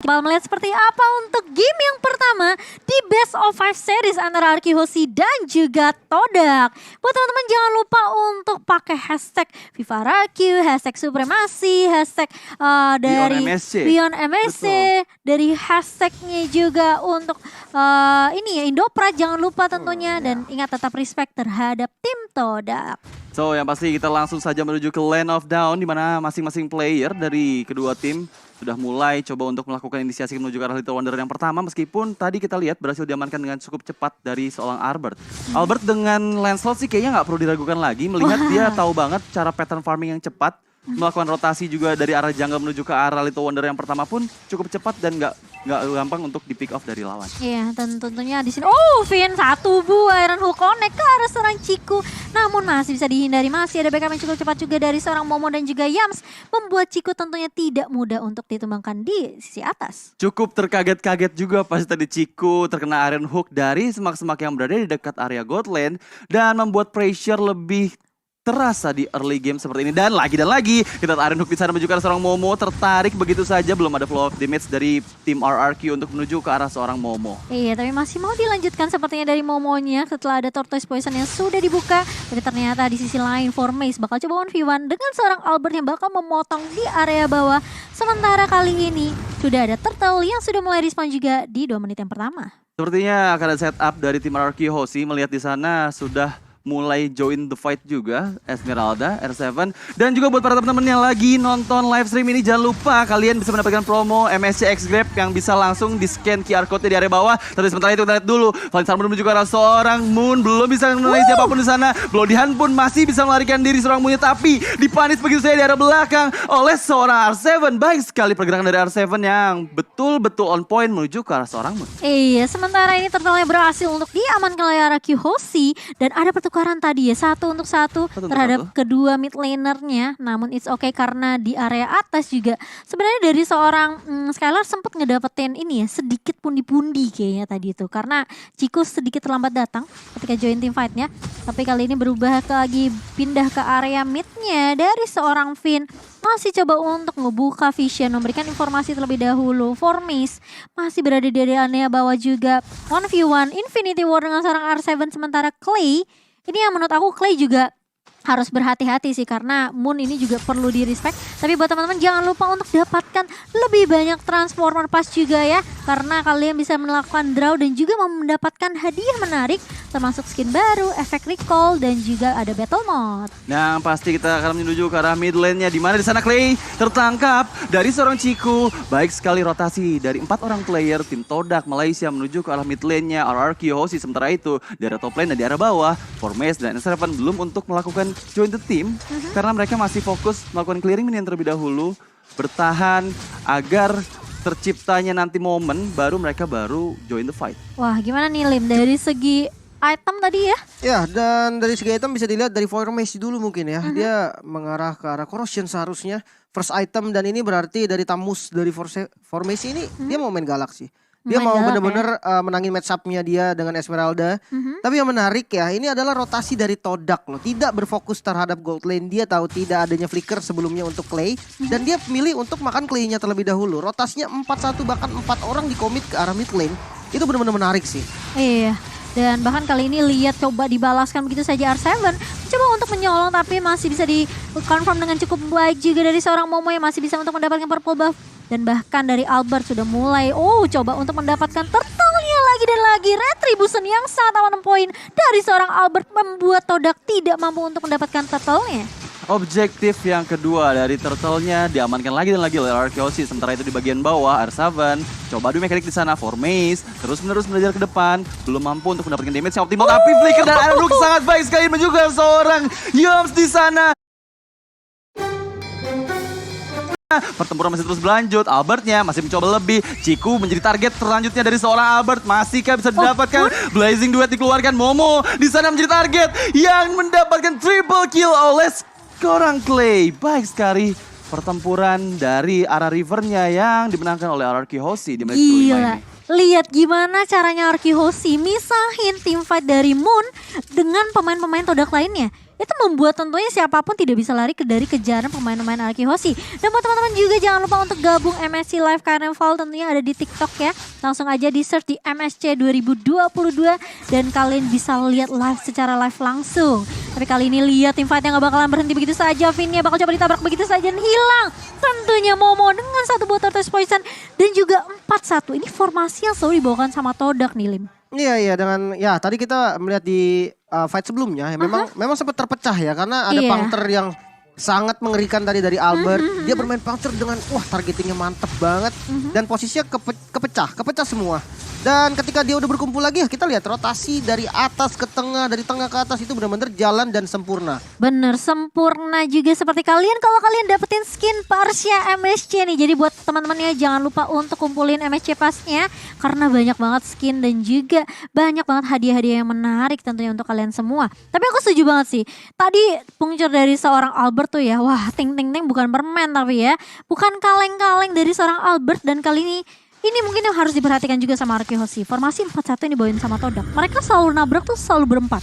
Bakal melihat seperti apa untuk game yang pertama di Best of 5 series antara Arky Hoshi dan juga Todak. Buat teman-teman jangan lupa untuk pakai hashtag #VivaRaku, hashtag Supremasi, hashtag dari Beyond MSC, dari hashtagnya juga untuk ini ya Indopra, jangan lupa tentunya dan ingat tetap respect terhadap tim Todak. So yang pasti kita langsung saja menuju ke Land of Dawn di mana masing-masing player dari kedua tim sudah mulai coba untuk melakukan inisiasi menuju ke arah Little Wonder yang pertama, meskipun tadi kita lihat berhasil diamankan dengan cukup cepat dari seorang Albert. Albert dengan Lancelot sih kayaknya nggak perlu diragukan lagi, melihat dia tahu banget cara pattern farming yang cepat, melakukan rotasi juga dari arah jungle menuju ke arah Little Wonder yang pertama pun cukup cepat dan nggak gampang untuk di pick off dari lawan. Iya, dan tentunya di sini Vin satu Iron Hook connect ke arah seorang Ciku. Namun masih bisa dihindari, masih ada backup yang cukup cepat juga dari seorang Momo dan juga Yams, membuat Ciku tentunya tidak mudah untuk ditumbangkan di sisi atas. Cukup terkaget-kaget juga pas tadi Ciku terkena Iron Hook dari semak-semak yang berada di dekat area Gold Lane dan membuat pressure lebih terasa di early game seperti ini. Dan lagi kita Iron Hook di sana menuju ke arah seorang Momo, tertarik begitu saja, belum ada flow of damage dari tim RRQ untuk menuju ke arah seorang Momo. Iya, tapi masih mau dilanjutkan sepertinya dari Momonya setelah ada Tortoise Poison yang sudah dibuka. Tapi ternyata di sisi lain Formace bakal coba 1v1 dengan seorang Albert yang bakal memotong di area bawah. Sementara kali ini sudah ada Turtle yang sudah mulai respawn juga di 2 menit yang pertama. Sepertinya akan ada setup dari tim RRQ Hoshi, melihat di sana sudah mulai join the fight juga Esmeralda, R7. Dan juga buat para teman-teman yang lagi nonton live stream ini, jangan lupa kalian bisa mendapatkan promo MSC X Grab yang bisa langsung di scan QR code di area bawah. Tapi sementara itu kita lihat dulu, Valinsar menuju ke arah seorang Moon, belum bisa mengenai siapapun di sana. Blodihan pun masih bisa melarikan diri seorang Moonnya, tapi dipanis begitu saja di area belakang oleh seorang R7. Baik sekali pergerakan dari R7 yang betul-betul on point menuju ke arah seorang Moon. Iya, sementara ini Turtle berhasil untuk diamankan oleh Arky Hoshi dan ada pertukaran tadi ya, 1-1 terhadap kedua mid lanernya. Namun it's okay karena di area atas juga sebenarnya dari seorang Skylar sempat ngedapetin ini ya, sedikit pundi-pundi kayaknya tadi itu. Karena Ciku sedikit terlambat datang ketika join team fight-nya. Tapi kali ini berubah lagi, pindah ke area midnya dari seorang Finn. Masih coba untuk ngebuka vision, memberikan informasi terlebih dahulu. Formace masih berada di area bawah juga. 1v1 Infinity War dengan seorang R7, sementara Clay ini yang menurut aku Clay juga harus berhati-hati sih karena Moon ini juga perlu di respect. Tapi buat teman-teman jangan lupa untuk dapatkan lebih banyak transformer pass juga ya, karena kalian bisa melakukan draw dan juga mendapatkan hadiah menarik termasuk skin baru, efek recall dan juga ada battle mode. Nah, pasti kita akan menuju ke arah mid lane-nya, di mana di sana Clay tertangkap dari seorang Ciku. Baik sekali rotasi dari 4 orang player tim Todak Malaysia menuju ke arah mid lane-nya RRQ Hoshi. Sementara itu di arah top lane dan di arah bawah Formace dan S7 belum untuk melakukan join the team karena mereka masih fokus melakukan clearing minion terlebih dahulu, bertahan agar terciptanya nanti momen baru mereka join the fight. Wah, gimana nih Lim dari segi item tadi ya? Ya, dan dari segi item bisa dilihat dari Formace dulu mungkin ya. Dia mengarah ke arah Corrosion seharusnya first item, dan ini berarti dari Tamus dari Formace ini dia mau main galak sih. Dia mau bener-bener menangin match up-nya dia dengan Esmeralda. Tapi yang menarik ya, ini adalah rotasi dari Todak loh. Tidak berfokus terhadap gold lane. Dia tahu tidak adanya flicker sebelumnya untuk Clay. Dan dia memilih untuk makan Clay-nya terlebih dahulu. Rotasinya 4-1, bahkan 4 orang di commit ke arah mid lane. Itu benar-benar menarik sih. Iya. Dan bahkan kali ini lihat coba dibalaskan begitu saja R7. Coba untuk menyolong tapi masih bisa di-confirm dengan cukup baik juga dari seorang Momo yang masih bisa untuk mendapatkan purple buff. Dan bahkan dari Albert sudah mulai coba untuk mendapatkan turtle-nya lagi dan lagi. Retribution yang sangat on point dari seorang Albert membuat Todak tidak mampu untuk mendapatkan turtle-nya. Objektif yang kedua dari turtle-nya diamankan lagi dan lagi oleh RRQ Hoshi. Sementara itu di bagian bawah R7 coba adu mekanik di sana. Formace terus-menerus belajar ke depan, belum mampu untuk mendapatkan damage yang optimal. Tapi flicker dan Iron Hook sangat baik sekali juga seorang Yums di sana. Pertempuran masih terus berlanjut, Albertnya masih mencoba lebih. Ciku menjadi target selanjutnya dari seorang Albert. Masihkah bisa didapatkan? Blazing Duet dikeluarkan, Momo di sana menjadi target yang mendapatkan triple kill oleh seorang Clay. Baik sekali pertempuran dari arah rivernya yang dimenangkan oleh RRQ Hoshi di menit kelima ini. Lihat gimana caranya Arky Hoshi misahin teamfight dari Moon dengan pemain-pemain Todak lainnya. itu membuat tentunya siapapun tidak bisa lari dari kejaran pemain-pemain Araki Hoshi. Dan buat teman-teman juga jangan lupa untuk gabung MSC Live Carnival, tentunya ada di TikTok ya. Langsung aja di search di MSC 2022 dan kalian bisa lihat live secara live langsung. Tapi kali ini lihat tim fightnya gak bakalan berhenti begitu saja. Vinnya bakal coba ditabrak begitu saja dan hilang. Tentunya Momo dengan satu buah Tortoise Poison dan juga 4-1. Ini formasi yang selalu dibawakan sama Todak nih Lim. Iya dengan ya tadi kita melihat di fight sebelumnya ya, memang sempat terpecah ya karena ada Panther yang sangat mengerikan tadi dari Albert. Dia bermain Panther dengan targetingnya mantep banget dan posisinya kepecah semua. Dan ketika dia udah berkumpul lagi ya kita lihat rotasi dari atas ke tengah, dari tengah ke atas itu benar-benar jalan dan sempurna. Bener, sempurna juga seperti kalian kalau kalian dapetin skin Parsia MSC nih. Jadi buat teman-temannya jangan lupa untuk kumpulin MSC pasnya karena banyak banget skin dan juga banyak banget hadiah-hadiah yang menarik tentunya untuk kalian semua. Tapi aku setuju banget sih. Tadi pungcur dari seorang Albert tuh ya, wah ting bukan permen tapi ya. Bukan kaleng-kaleng dari seorang Albert dan kali ini mungkin yang harus diperhatikan juga sama Araki Hoshi. Formasi 4-1 yang dibawain sama Todak. Mereka selalu nabrak tuh selalu berempat.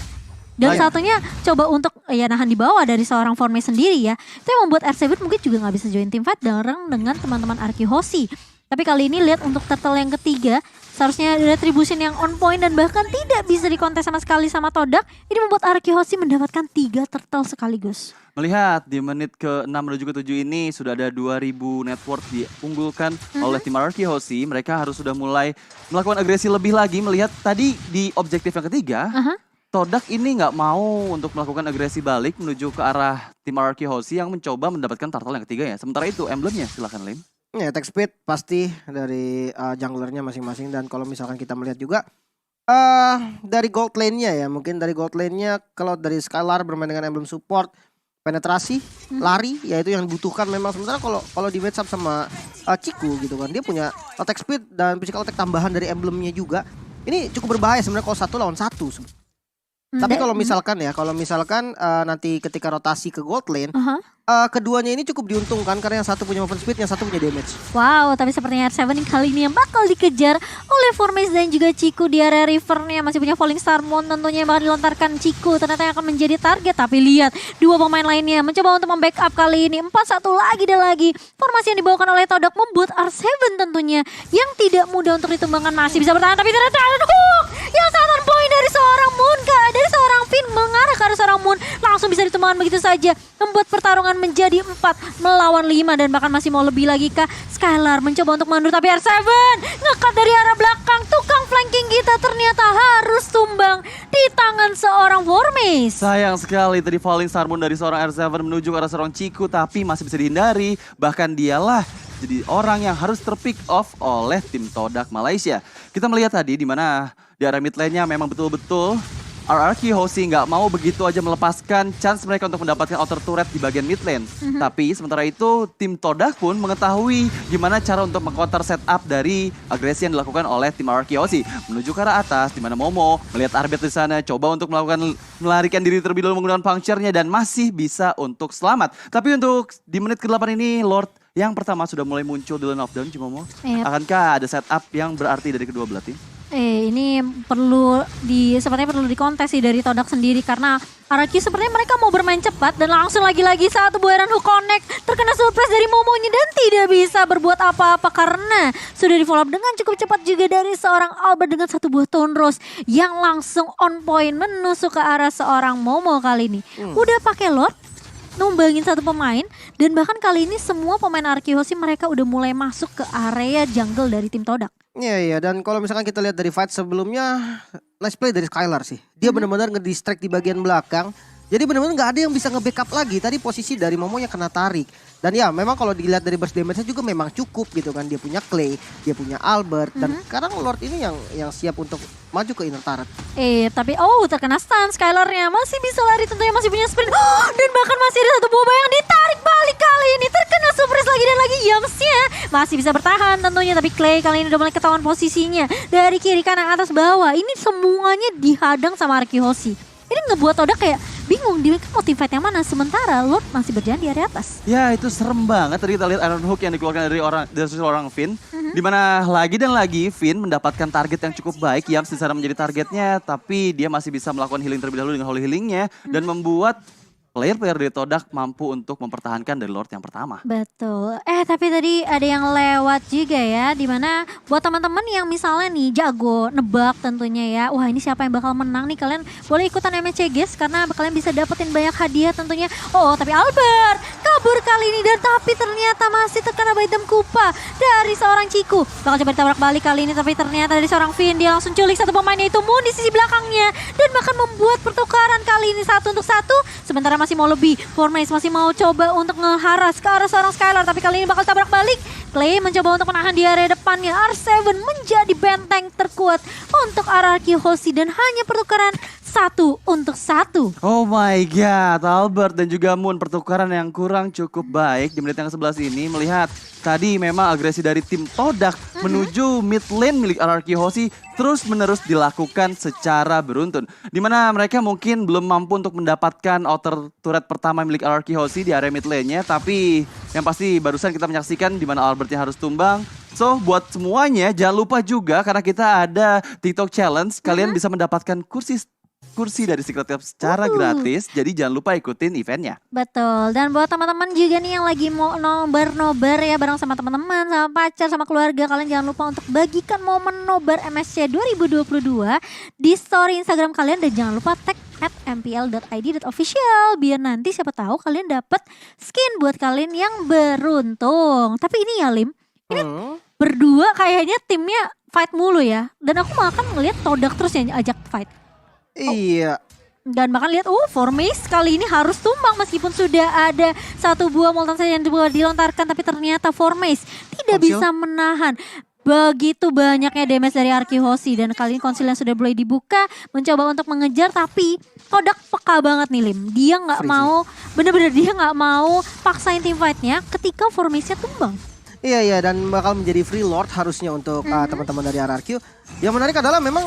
Dan satunya coba untuk ya nahan di bawah dari seorang formasi sendiri ya. Itu yang membuat R7 mungkin juga gak bisa join team fight bareng dengan teman-teman Araki Hoshi. Tapi kali ini lihat untuk turtle yang ketiga. Seharusnya retribution yang on point dan bahkan tidak bisa dikontes sama sekali sama Todak. Ini membuat Araki Hoshi mendapatkan 3 turtle sekaligus. Melihat di menit ke-6 menuju ke-7 ini sudah ada 2000 net worth diunggulkan oleh tim Araki Hoshi. Mereka harus sudah mulai melakukan agresi lebih lagi. Melihat tadi di objektif yang ketiga, Todak ini nggak mau untuk melakukan agresi balik menuju ke arah tim Araki Hoshi yang mencoba mendapatkan turtle yang ketiga ya. Sementara itu emblemnya silakan Lim. Ya attack speed pasti dari junglernya masing-masing dan kalau misalkan kita melihat juga dari gold lane-nya ya. Mungkin dari gold lane-nya kalau dari Skylar bermain dengan emblem support, penetrasi, lari, ya itu yang dibutuhkan memang. Sementara kalau di match up sama Ciku gitu kan, dia punya attack speed dan physical attack tambahan dari emblemnya juga. Ini cukup berbahaya sebenarnya kalau 1 lawan 1. Tapi kalau misalkan nanti ketika rotasi ke gold lane, keduanya ini cukup diuntungkan karena yang satu punya movement speed, yang satu punya damage. Wow, tapi sepertinya R7 kali ini yang bakal dikejar oleh Formes dan juga Ciku di area rivernya. Masih punya Falling Star Moon tentunya yang bakal dilontarkan Ciku. Ternyata yang akan menjadi target, tapi lihat dua pemain lainnya mencoba untuk membackup kali ini. 4-1 lagi dan lagi. Formasi yang dibawakan oleh Todak membuat R7 tentunya yang tidak mudah untuk ditumbangkan. Masih bisa bertahan, tapi ternyata ada hook yang sangat on point dari seorang Moon, dari seorang Finn mengarah ke arah seorang Moon. Langsung bisa ditumbangkan begitu saja. Membuat pertarungan menjadi 4 melawan 5 dan bahkan masih mau lebih lagi kah. Skylar mencoba untuk mundur tapi R7 ngekat dari arah belakang. Tukang flanking kita ternyata harus tumbang di tangan seorang Formes. Sayang sekali tadi Falling Star Moon dari seorang R7 menuju ke arah seorang Ciku tapi masih bisa dihindari. Bahkan dialah jadi orang yang harus terpick off oleh tim Todak Malaysia. Kita melihat tadi di mana di area mid lane-nya memang betul-betul Araki Hoshi nggak mau begitu aja melepaskan chance mereka untuk mendapatkan outer turret di bagian mid lane. Tapi sementara itu tim Todak pun mengetahui gimana cara untuk meng-counter setup dari agresi yang dilakukan oleh tim Araki Hoshi. Menuju ke arah atas di mana Momo melihat Arbet di sana coba untuk melarikan diri terlebih dahulu menggunakan puncture-nya dan masih bisa untuk selamat. Tapi untuk di menit ke-8 ini Lord yang pertama sudah mulai muncul di lane of down Momo. Akankah ada setup yang berarti dari kedua belah tim? Ini sepertinya perlu dikontes sih dari Todak sendiri karena Araki sepertinya mereka mau bermain cepat dan langsung lagi-lagi satu buaran hook connect terkena surprise dari Momonya dan tidak bisa berbuat apa-apa karena sudah di follow up dengan cukup cepat juga dari seorang Albert dengan satu buah Tone Rose yang langsung on point menusuk ke arah seorang Momo kali ini. Udah pakai Lord, numbangin satu pemain dan bahkan kali ini semua pemain Araki Hoshi mereka udah mulai masuk ke area jungle dari tim Todak. Iya dan kalau misalkan kita lihat dari fight sebelumnya, nice play dari Skylar sih. Dia benar-benar ngedistract di bagian belakang. Jadi benar-benar nggak ada yang bisa nge-backup lagi. Tadi posisi dari Momonya kena tarik. Dan ya memang kalau dilihat dari burst damage-nya juga memang cukup gitu kan. Dia punya Clay, dia punya Albert. Dan sekarang Lord ini yang siap untuk maju ke inner turret. Tapi terkena stun Skylar-nya. Masih bisa lari tentunya, masih punya sprint. Dan bahkan masih ada satu boba yang ditarik balik kali ini. Terkena surprise lagi dan lagi Yams-nya. Masih bisa bertahan tentunya. Tapi Clay kali ini udah mulai ketahuan posisinya. Dari kiri, kanan, atas, bawah. Ini semuanya dihadang sama Araki Hoshi. Ini ngebuat Todak kayak bingung dia mau team fight yang mana sementara Lord masih berjalan di area atas. Ya itu serem banget tadi kita lihat Iron Hook yang dikeluarkan dari seorang Finn. Dimana lagi dan lagi Finn mendapatkan target yang cukup baik. Yams di sana menjadi targetnya tapi dia masih bisa melakukan healing terlebih dahulu dengan holy healingnya dan membuat player-player dari Todak mampu untuk mempertahankan dari Lord yang pertama. Betul. Tapi tadi ada yang lewat juga ya, dimana buat teman-teman yang misalnya nih jago nebak tentunya ya. Wah ini siapa yang bakal menang nih, kalian boleh ikutan MSC guys karena kalian bisa dapetin banyak hadiah tentunya. Oh tapi Albert kabur kali ini dan tapi ternyata masih terkena item Kupa dari seorang Ciku. Bakal coba ditabrak balik kali ini tapi ternyata dari seorang Finn dia langsung culik satu pemain yaitu Moon di sisi belakangnya dan bahkan membuat pertukaran kali ini 1 untuk 1. Sementara masih mau lebih, Formace masih mau coba untuk ngeharas ke arah seorang Skylar tapi kali ini bakal tabrak balik. Clay mencoba untuk menahan di area depannya. R7 menjadi benteng terkuat untuk RRQ Hoshi dan hanya pertukaran 1 untuk 1. Oh my god, Albert dan juga Moon pertukaran yang kurang cukup baik di menit yang ke-11 ini. Melihat tadi memang agresi dari tim Todak menuju mid lane milik RRQ Hoshi terus menerus dilakukan secara beruntun. Dimana mereka mungkin belum mampu untuk mendapatkan outer turret pertama milik RRQ Hoshi di area mid lane-nya. Tapi yang pasti barusan kita menyaksikan dimana Albertnya harus tumbang. So buat semuanya jangan lupa juga karena kita ada TikTok Challenge. Kalian bisa mendapatkan kursi dari Secret Club secara gratis. Jadi jangan lupa ikutin eventnya. Betul. Dan buat teman-teman juga nih yang lagi mau nobar-nobar ya bareng sama teman-teman, sama pacar, sama keluarga, kalian jangan lupa untuk bagikan momen nobar MSC 2022 di story Instagram kalian dan jangan lupa tag @mpl.id.official biar nanti siapa tahu kalian dapat skin buat kalian yang beruntung. Tapi ini ya Lim, ini berdua kayaknya timnya fight mulu ya. Dan aku makan ngeliat Todak terus yang ajak fight. Iya. Dan bahkan lihat, Formace kali ini harus tumbang meskipun sudah ada satu buah Molten Sage yang dilontarkan, tapi ternyata Formace tidak bisa menahan begitu banyaknya damage dari RRQ Hoshi. Dan kali ini konsil yang sudah mulai dibuka, mencoba untuk mengejar, tapi Todak peka banget nih Lim. Dia nggak mau, bener-bener dia nggak mau paksain team fightnya ketika Formace-nya tumbang. Iya, dan bakal menjadi free lord harusnya untuk teman-teman dari RRQ. Yang menarik adalah memang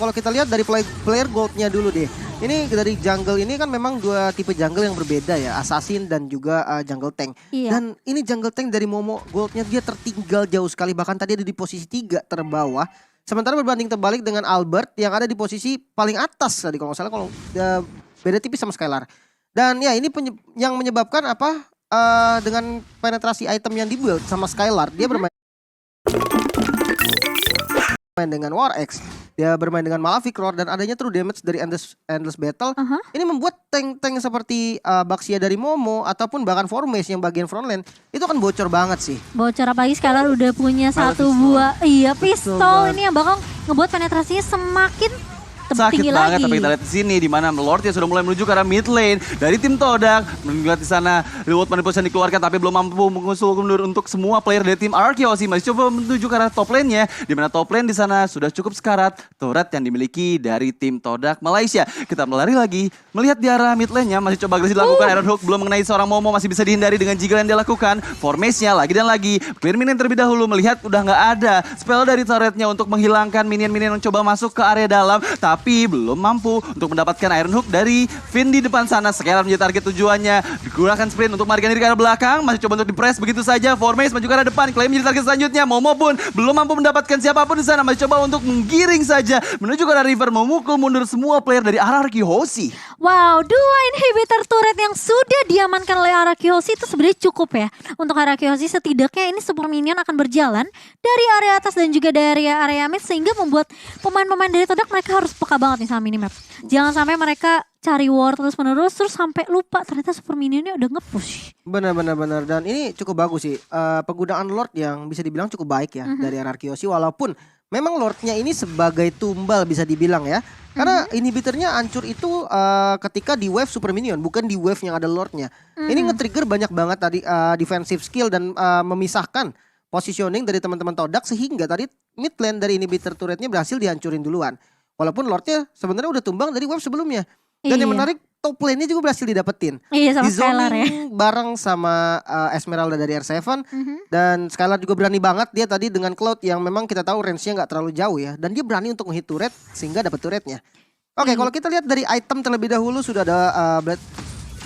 kalau kita lihat dari player goldnya dulu deh. Ini dari jungle ini kan memang dua tipe jungle yang berbeda ya, assassin dan juga jungle tank. Iya. Dan ini jungle tank dari Momo goldnya dia tertinggal jauh sekali, bahkan tadi ada di posisi 3 terbawah. Sementara berbanding terbalik dengan Albert yang ada di posisi paling atas tadi kalau nggak salah, kalau beda tipis sama Skylar. Dan ya ini yang menyebabkan apa? Dengan penetrasi item yang dibuild sama Skylar, dia bermain dengan War X, dia bermain dengan Malefic Roar dan adanya true damage dari Endless Battle. Ini membuat tank-tank seperti Baxia dari Momo ataupun bahkan Formace yang bagian frontline itu kan bocor banget sih. Bocor, apalagi Skylar udah punya satu buah pistol ini yang bakal ngebuat penetrasinya semakin Sakit tinggi banget, lagi. tapi kita lihat di sini di mana Lordnya sudah mulai menuju ke arah mid lane dari tim Todak. Melihat di sana reward manipulasi dikeluarkan tapi belum mampu mengusul mundur untuk semua player dari tim RRQ Hoshi. Masih coba menuju ke arah top lane-nya, di mana top lane di sana sudah cukup sekarat turret yang dimiliki dari tim Todak Malaysia. Kita melari lagi, melihat di arah mid lane-nya masih coba agresi dilakukan. Iron Hook belum mengenai seorang Momo, masih bisa dihindari dengan jiggle yang dia lakukan. Formation-nya lagi dan lagi, clear minion terlebih dahulu, melihat udah nggak ada spell dari turretnya untuk menghilangkan minion-minion yang coba masuk ke area dalam, tapi belum mampu untuk mendapatkan Iron Hook dari Finn di depan sana. Skylar menjadi target tujuannya, digunakan sprint untuk melarikan diri ke arah belakang, masih coba untuk di-press begitu saja. Formace maju ke arah depan, Clay menjadi target selanjutnya. Momo pun belum mampu mendapatkan siapapun di sana, masih coba untuk menggiring saja menuju ke arah river, memukul mundur semua player dari RRQ Hoshi. Wow, 2 inhibitor turret yang sudah diamankan oleh RRQ Hoshi itu sebenarnya cukup ya. Untuk RRQ Hoshi setidaknya ini super minion akan berjalan dari area atas dan juga dari area mid, sehingga membuat pemain-pemain dari Todak mereka harus peka banget nih sama minimap. Jangan sampai mereka cari war terus-menerus terus sampai lupa ternyata super minionnya udah nge-push. Benar. Dan ini cukup bagus sih. Penggunaan Lord yang bisa dibilang cukup baik ya dari RRQ Hoshi, walaupun memang Lordnya ini sebagai tumbal bisa dibilang ya. Karena inhibitornya hancur itu ketika di wave super minion, bukan di wave yang ada Lordnya. Ini nge-trigger banyak banget tadi defensive skill dan memisahkan positioning dari teman-teman Todak, sehingga tadi mid lane dari inhibitor turretnya berhasil dihancurin duluan. Walaupun Lordnya sebenarnya udah tumbang dari wave sebelumnya. Dan yang menarik, top lane-nya juga berhasil didapetin. Iya, sama di Skylar ya. bareng sama Esmeralda dari R7. Dan Skylar juga berani banget dia tadi dengan Cloud yang memang kita tahu range-nya gak terlalu jauh ya. Dan dia berani untuk nge-hit turret sehingga dapat turretnya. Oke, kalau kita lihat dari item terlebih dahulu sudah ada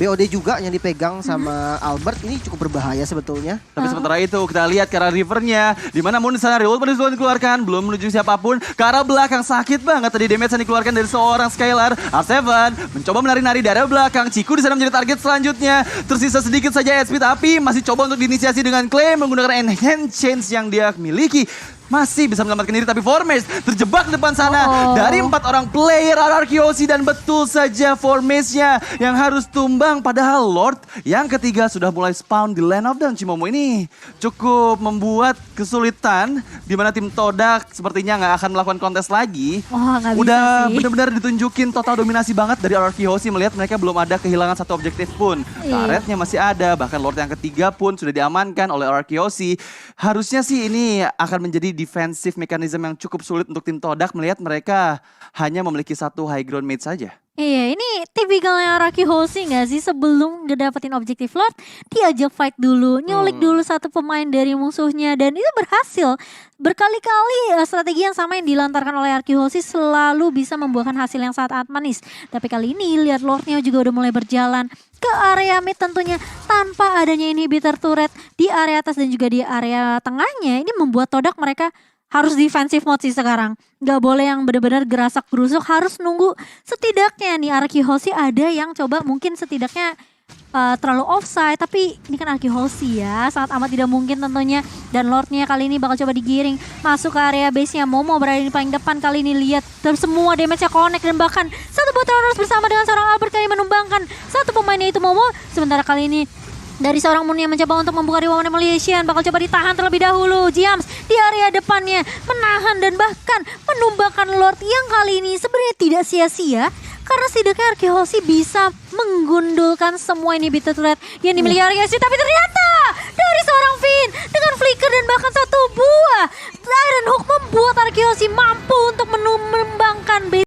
BOD juga yang dipegang sama Albert. Ini cukup berbahaya sebetulnya. Tapi sementara itu kita lihat ke arah rivernya, di mana Moon di sana revolt belum dikeluarkan, belum menuju siapapun. Ke arah belakang sakit banget tadi damage yang dikeluarkan dari seorang Skylar. R7 mencoba menari-nari dari belakang. Ciku di sana menjadi target selanjutnya. Tersisa sedikit saja HP tapi masih coba untuk diinisiasi dengan claim menggunakan enhance change yang dia miliki. Masih bisa menyelamatkan diri tapi Formage terjebak di depan sana dari 4 orang player RRQOC dan betul saja Formage-nya yang harus tumbang padahal Lord yang ketiga sudah mulai spawn di Land of Dawn. Cimomo ini cukup membuat kesulitan di mana tim Todak sepertinya nggak akan melakukan kontes lagi. Wah, nggak bisa Udah sih. benar-benar ditunjukin total dominasi banget dari RRQOC melihat mereka belum ada kehilangan satu objektif pun. Karetnya masih ada, bahkan Lord yang ketiga pun sudah diamankan oleh RRQOC. Harusnya sih ini akan menjadi defensive mechanism yang cukup sulit untuk tim Todak melihat mereka hanya memiliki satu high ground mate saja. Iya, ini tipikalnya Raki Hoshi nggak sih? Sebelum ngedapetin objektif Lord, diajak fight dulu, nyulik dulu satu pemain dari musuhnya, dan itu berhasil. Berkali-kali strategi yang sama yang dilantarkan oleh Raki Hoshi selalu bisa membuahkan hasil yang sangat manis. Tapi kali ini lihat Lordnya juga udah mulai berjalan ke area mid tentunya tanpa adanya inhibitor turret di area atas dan juga di area tengahnya. Ini membuat Todak mereka harus defensive mode sih sekarang. Gak boleh yang benar-benar gerasak gerusuk, harus nunggu setidaknya nih Arki Hoshi ada yang coba mungkin setidaknya terlalu offside, tapi ini kan Arki Hoshi ya, sangat amat tidak mungkin tentunya. Dan Lordnya kali ini bakal coba digiring masuk ke area base-nya. Momo berada di paling depan kali ini, lihat semua damage-nya connect dan bahkan satu bot terus bersama dengan seorang Albert kali menumbangkan satu pemainnya itu Momo. Sementara kali ini dari seorang Moon yang mencoba untuk membuka Rewound Demolition, bakal coba ditahan terlebih dahulu. Giams di area depannya menahan dan bahkan menumbangkan Lord yang kali ini sebenarnya tidak sia-sia. Karena setidaknya Arki Hoshi bisa menggundulkan semua inhibitor turret yang dimiliki Arki Hoshi. Tapi ternyata dari seorang Finn dengan flicker dan bahkan satu buah Iron Hook membuat Arki Hoshi mampu untuk menumbangkan base